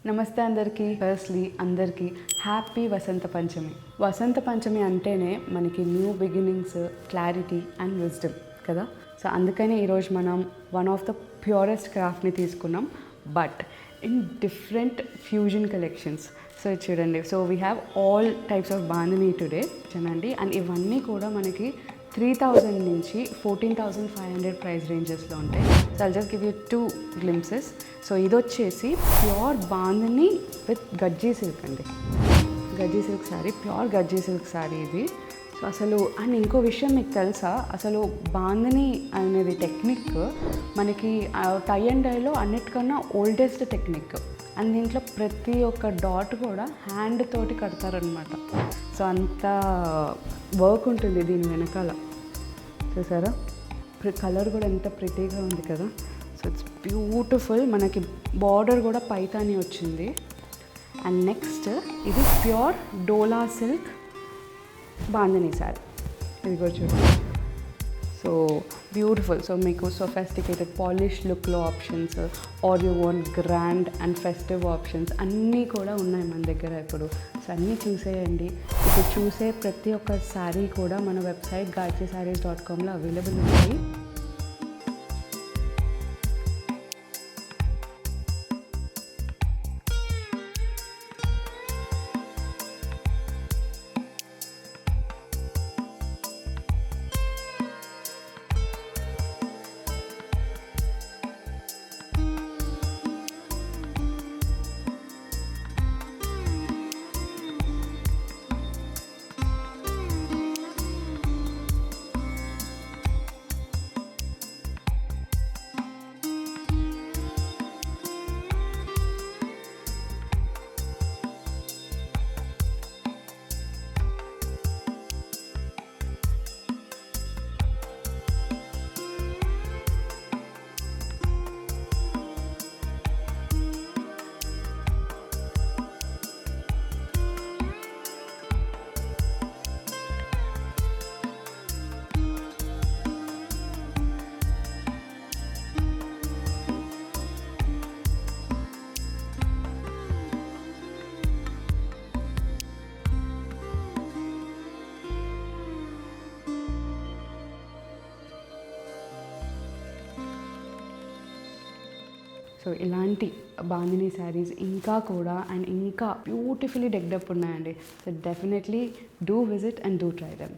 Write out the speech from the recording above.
నమస్తే అందరికీ. ఫస్ట్లీ అందరికీ హ్యాపీ వసంత పంచమి. వసంత పంచమి అంటేనే మనకి new beginnings, clarity and wisdom కదా. సో అందుకని ఈరోజు మనం వన్ ఆఫ్ ద ప్యూరెస్ట్ క్రాఫ్ట్ని తీసుకున్నాం, but in different fusion collections. So చూడండి, so we have all types of bandhani today చూడండి. అండ్ ఇవన్నీ కూడా మనకి 3000 నుంచి 14,500 ప్రైస్ రేంజెస్లో ఉంటాయి. So I'll just give you 2 glimpses. So ఇది వచ్చేసి pure bandhani with Gajji silk అండి. Gajji silk sari, pure Gajji silk sari ఇది. సో అసలు అండ్ ఇంకో విషయం మీకు తెలుసా, అసలు బాందిని అనేది టెక్నిక్ మనకి టై అండ్ డైలో అన్నిటికన్నా ఓల్డెస్ట్ టెక్నిక్. అండ్ దీంట్లో ప్రతి ఒక్క డాట్ కూడా హ్యాండ్ తోటి కడతారనమాట. సో అంత వర్క్ ఉంటుంది దీని వెనకాల. చూసారా, కలర్ కూడా ఎంత ప్రిటీగా ఉంది కదా. So it's beautiful. మనకి బార్డర్ కూడా పైతాని వచ్చింది. అండ్ నెక్స్ట్ ఇది ప్యూర్ డోలా సిల్క్ బాందిని శారీ. ఇది కూడా చూడండి, సో బ్యూటిఫుల్. సో మీకు సొఫెస్టికేటెడ్ పాలిష్ లుక్లో options, or you want grand and festive options అన్నీ కూడా ఉన్నాయి మన దగ్గర ఇప్పుడు. సో అన్నీ చూసేయండి. ఇప్పుడు చూసే ప్రతి ఒక్క శారీ కూడా మన వెబ్సైట్ gayatrissarees.comలో అవైలబుల్ ఉన్నాయి. సో ఇలాంటి బాందిని శారీస్ ఇంకా కూడా అండ్ ఇంకా బ్యూటిఫుల్లీ డెక్డప్ ఉన్నాయండి. So definitely do visit and do try them.